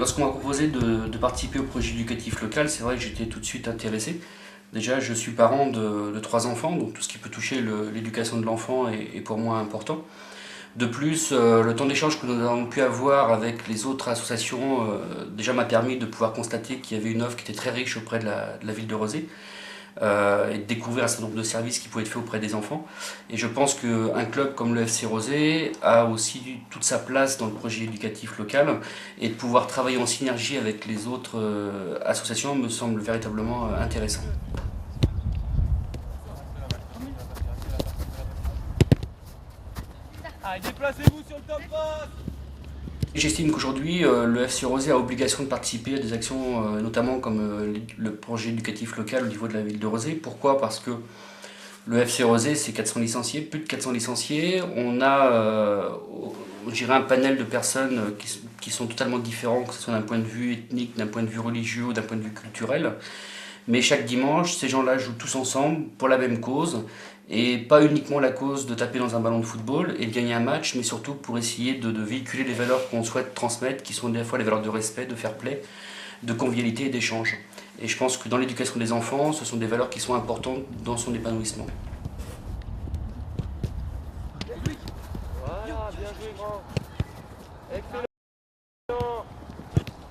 Lorsqu'on m'a proposé de participer au projet éducatif local, c'est vrai que j'étais tout de suite intéressé. Déjà, je suis parent de 3 enfants, donc tout ce qui peut toucher l'éducation de l'enfant est pour moi important. De plus, le temps d'échange que nous avons pu avoir avec les autres associations déjà m'a permis de pouvoir constater qu'il y avait une offre qui était très riche auprès de la ville de Rezé et de découvrir un certain nombre de services qui pouvaient être faits auprès des enfants. Et je pense qu'un club comme le FC Rezé a aussi toute sa place dans le projet éducatif local et de pouvoir travailler en synergie avec les autres associations me semble véritablement intéressant. Allez, déplacez-vous sur le top poste. J'estime qu'aujourd'hui, le FC Rosé a obligation de participer à des actions, notamment comme le projet éducatif local au niveau de la ville de Rosé. Pourquoi? Parce que le FC Rosé, c'est 400 licenciés, plus de 400 licenciés. On a, je dirais, un panel de personnes qui sont totalement différents, que ce soit d'un point de vue ethnique, d'un point de vue religieux ou d'un point de vue culturel. Mais chaque dimanche, ces gens-là jouent tous ensemble pour la même cause. Et pas uniquement la cause de taper dans un ballon de football et de gagner un match, mais surtout pour essayer de véhiculer les valeurs qu'on souhaite transmettre, qui sont des fois les valeurs de respect, de fair play, de convivialité et d'échange. Et je pense que dans l'éducation des enfants, ce sont des valeurs qui sont importantes dans son épanouissement. Voilà, bien joué, grand. Excellent.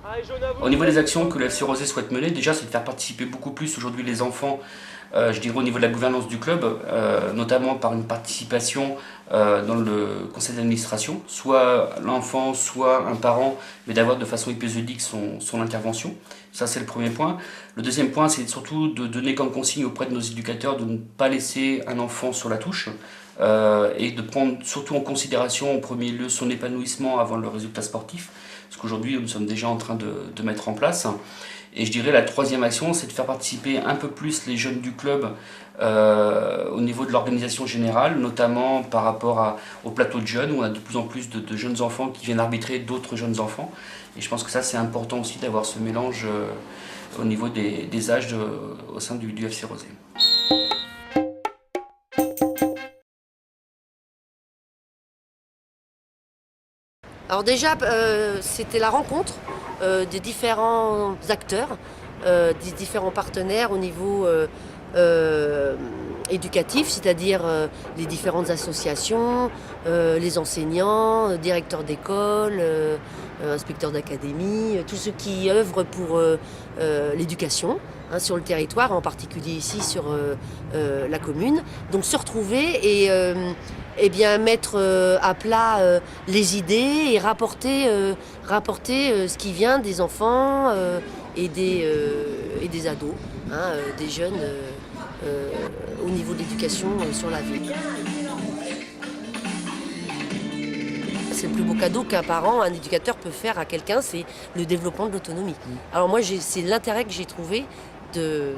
Allez, jaune à vous. Au niveau des actions que le FC Rosé souhaite mener, déjà c'est de faire participer beaucoup plus aujourd'hui les enfants, je dirais au niveau de la gouvernance du club, notamment par une participation dans le conseil d'administration, soit l'enfant, soit un parent, mais d'avoir de façon épisodique son intervention. Ça c'est le premier point. Le deuxième point, c'est surtout de donner comme consigne auprès de nos éducateurs de ne pas laisser un enfant sur la touche. Et de prendre surtout en considération en premier lieu son épanouissement avant le résultat sportif, ce qu'aujourd'hui nous sommes déjà en train de mettre en place. Et je dirais la troisième action, c'est de faire participer un peu plus les jeunes du club au niveau de l'organisation générale, notamment par rapport au plateau de jeunes, où on a de plus en plus de jeunes enfants qui viennent arbitrer d'autres jeunes enfants. Et je pense que ça c'est important aussi d'avoir ce mélange au niveau des âges au sein du FC Rosé. Alors déjà, c'était la rencontre des différents acteurs, des différents partenaires au niveau éducatif, c'est-à-dire les différentes associations, les enseignants, directeurs d'école, inspecteurs d'académie, tous ceux qui œuvrent pour l'éducation sur le territoire, en particulier ici sur la commune. Donc se retrouver et bien mettre à plat les idées et rapporter ce qui vient des enfants et des ados, des jeunes au niveau de l'éducation sur la ville. C'est le plus beau cadeau qu'un parent, un éducateur peut faire à quelqu'un, c'est le développement de l'autonomie. Alors moi, c'est l'intérêt que j'ai trouvé de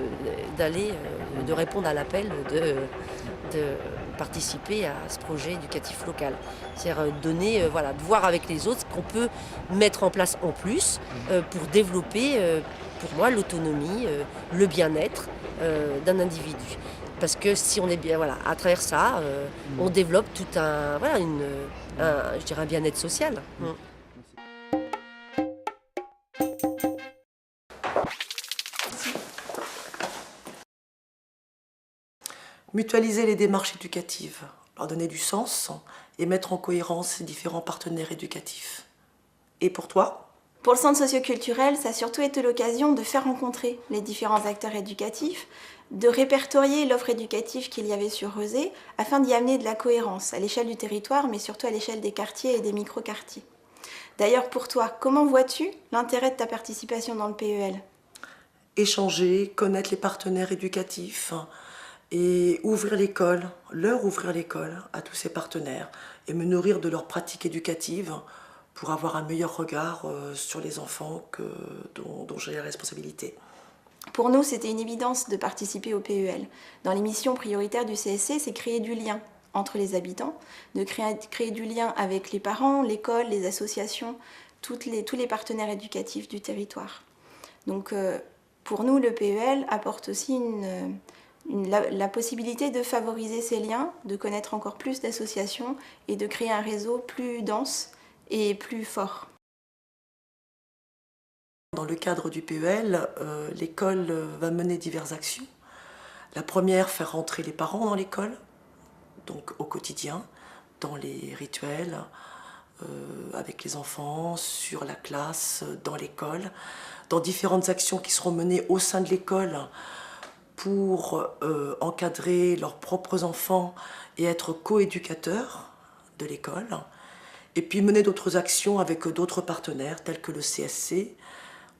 répondre à l'appel de participer à ce projet éducatif local. C'est-à-dire donner, de voir avec les autres ce qu'on peut mettre en place en plus pour développer, pour moi, l'autonomie, le bien-être d'un individu. Parce que si on est bien, à travers ça, on développe tout je dirais un bien-être social. Mutualiser les démarches éducatives, leur donner du sens et mettre en cohérence ces différents partenaires éducatifs. Et pour toi ? Pour le centre socioculturel, ça a surtout été l'occasion de faire rencontrer les différents acteurs éducatifs, de répertorier l'offre éducative qu'il y avait sur Rezé afin d'y amener de la cohérence à l'échelle du territoire, mais surtout à l'échelle des quartiers et des micro-quartiers. D'ailleurs, pour toi, comment vois-tu l'intérêt de ta participation dans le PEL ? Échanger, connaître les partenaires éducatifs et ouvrir l'école, leur ouvrir l'école à tous ces partenaires et me nourrir de leurs pratiques éducatives pour avoir un meilleur regard sur les enfants dont j'ai la responsabilité. Pour nous, c'était une évidence de participer au PEL. Dans les missions prioritaires du CSC, c'est créer du lien entre les habitants, de créer du lien avec les parents, l'école, les associations, tous les partenaires éducatifs du territoire. Donc pour nous, le PEL apporte aussi la possibilité de favoriser ces liens, de connaître encore plus d'associations et de créer un réseau plus dense et plus fort. Dans le cadre du PEL, l'école va mener diverses actions. La première, faire rentrer les parents dans l'école, donc au quotidien, dans les rituels, avec les enfants, sur la classe, dans l'école, dans différentes actions qui seront menées au sein de l'école pour encadrer leurs propres enfants et être coéducateurs de l'école. Et puis mener d'autres actions avec d'autres partenaires tels que le CSC,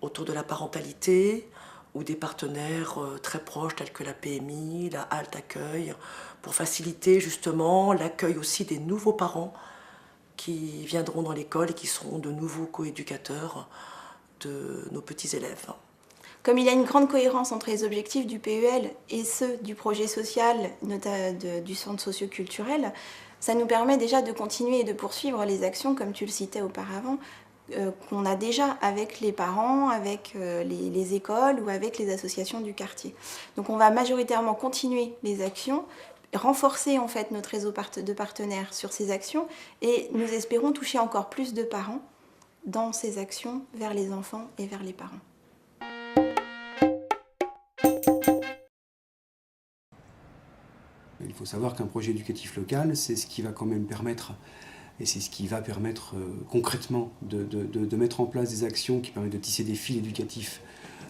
autour de la parentalité, ou des partenaires très proches tels que la PMI, la halte accueil, pour faciliter justement l'accueil aussi des nouveaux parents qui viendront dans l'école et qui seront de nouveaux coéducateurs de nos petits élèves. Comme il y a une grande cohérence entre les objectifs du PEL et ceux du projet social du centre socio-culturel, ça nous permet déjà de continuer et de poursuivre les actions, comme tu le citais auparavant, qu'on a déjà avec les parents, avec les écoles ou avec les associations du quartier. Donc on va majoritairement continuer les actions, renforcer en fait notre réseau de partenaires sur ces actions et nous espérons toucher encore plus de parents dans ces actions vers les enfants et vers les parents. Il faut savoir qu'un projet éducatif local, c'est ce qui va quand même permettre, et c'est ce qui va permettre concrètement de mettre en place des actions qui permettent de tisser des fils éducatifs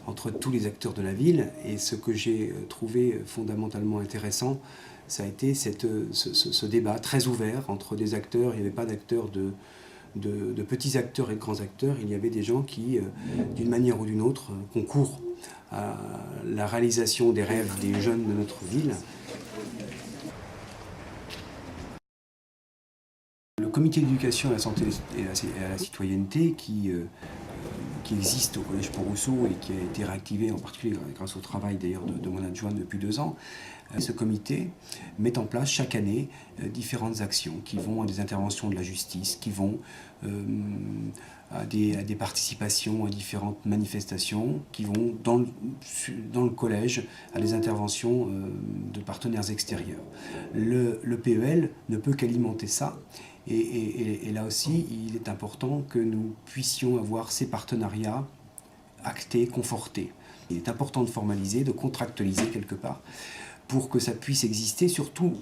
entre tous les acteurs de la ville. Et ce que j'ai trouvé fondamentalement intéressant, ça a été ce débat très ouvert entre des acteurs. Il n'y avait pas d'acteurs de petits acteurs et de grands acteurs. Il y avait des gens qui, d'une manière ou d'une autre, concourent à la réalisation des rêves des jeunes de notre ville. Le comité d'éducation à la santé et à la citoyenneté qui existe au Collège Pont-Rousseau et qui a été réactivé en particulier grâce au travail d'ailleurs de mon adjoint depuis 2 ans, ce comité met en place chaque année différentes actions qui vont à des interventions de la justice, qui vont à des participations à différentes manifestations, qui vont dans le collège à des interventions de partenaires extérieurs. Le PEL ne peut qu'alimenter ça. Et là aussi, il est important que nous puissions avoir ces partenariats actés, confortés. Il est important de formaliser, de contractualiser quelque part, pour que ça puisse exister, surtout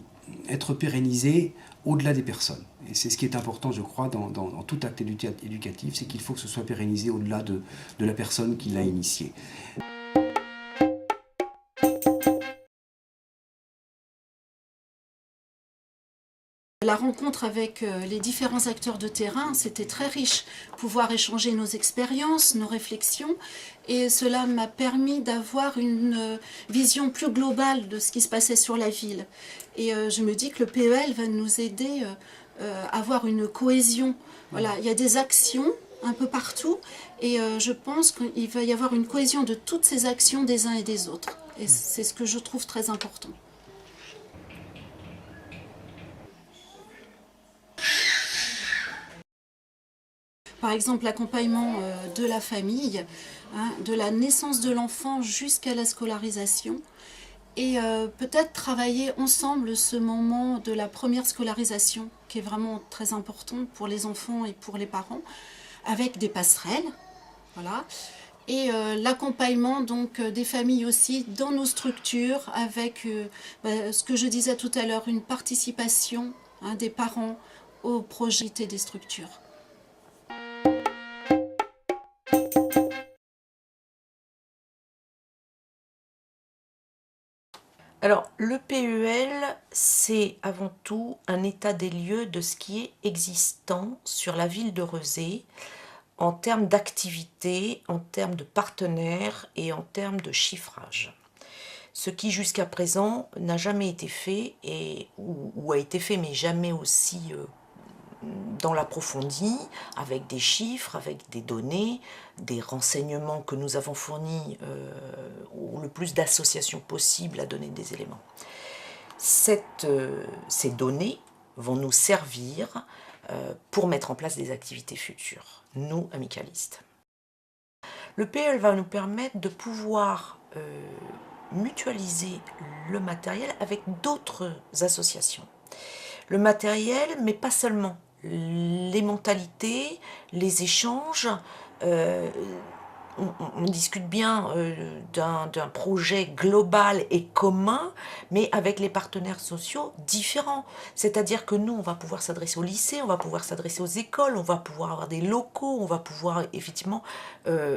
être pérennisé au-delà des personnes. Et c'est ce qui est important, je crois, dans tout acte éducatif, c'est qu'il faut que ce soit pérennisé au-delà de la personne qui l'a initié. La rencontre avec les différents acteurs de terrain, c'était très riche. Pouvoir échanger nos expériences, nos réflexions, et cela m'a permis d'avoir une vision plus globale de ce qui se passait sur la ville. Et je me dis que le PEL va nous aider à avoir une cohésion. Voilà, il y a des actions un peu partout, et je pense qu'il va y avoir une cohésion de toutes ces actions des uns et des autres. Et c'est ce que je trouve très important. Par exemple, l'accompagnement de la famille, de la naissance de l'enfant jusqu'à la scolarisation. Et peut-être travailler ensemble ce moment de la première scolarisation, qui est vraiment très important pour les enfants et pour les parents, avec des passerelles. Voilà. Et l'accompagnement donc des familles aussi dans nos structures, avec ce que je disais tout à l'heure, une participation des parents au projet des structures. Alors, le PEL, c'est avant tout un état des lieux de ce qui est existant sur la ville de Rezé en termes d'activité, en termes de partenaires et en termes de chiffrage. Ce qui jusqu'à présent n'a jamais été fait, ou a été fait mais jamais aussi dans l'approfondi, avec des chiffres, avec des données, des renseignements que nous avons fournis au le plus d'associations possibles à donner des éléments. Ces données vont nous servir pour mettre en place des activités futures, nous, amicalistes. Le PEL va nous permettre de pouvoir mutualiser le matériel avec d'autres associations. Le matériel, mais pas seulement. Les mentalités, les échanges, on discute bien d'un projet global et commun, mais avec les partenaires sociaux différents. C'est-à-dire que nous, on va pouvoir s'adresser au lycée, on va pouvoir s'adresser aux écoles, on va pouvoir avoir des locaux, on va pouvoir effectivement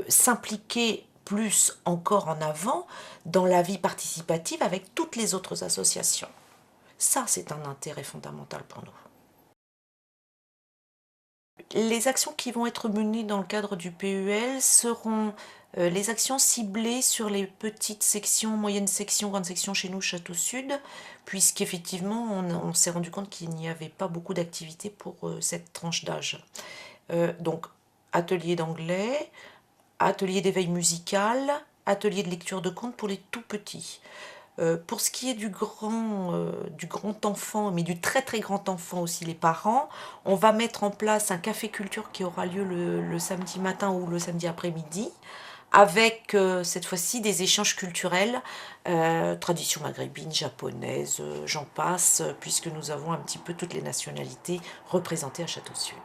s'impliquer plus encore en avant dans la vie participative avec toutes les autres associations. Ça, c'est un intérêt fondamental pour nous. Les actions qui vont être menées dans le cadre du PEL seront les actions ciblées sur les petites sections, moyennes sections, grandes sections chez nous, Château Sud, puisqu'effectivement, on s'est rendu compte qu'il n'y avait pas beaucoup d'activités pour cette tranche d'âge. Donc, atelier d'anglais, atelier d'éveil musical, atelier de lecture de contes pour les tout petits. Pour ce qui est du grand enfant, mais du très très grand enfant aussi, les parents, on va mettre en place un café culture qui aura lieu le samedi matin ou le samedi après-midi, avec cette fois-ci des échanges culturels, tradition maghrébine, japonaise, j'en passe, puisque nous avons un petit peu toutes les nationalités représentées à Château Sud.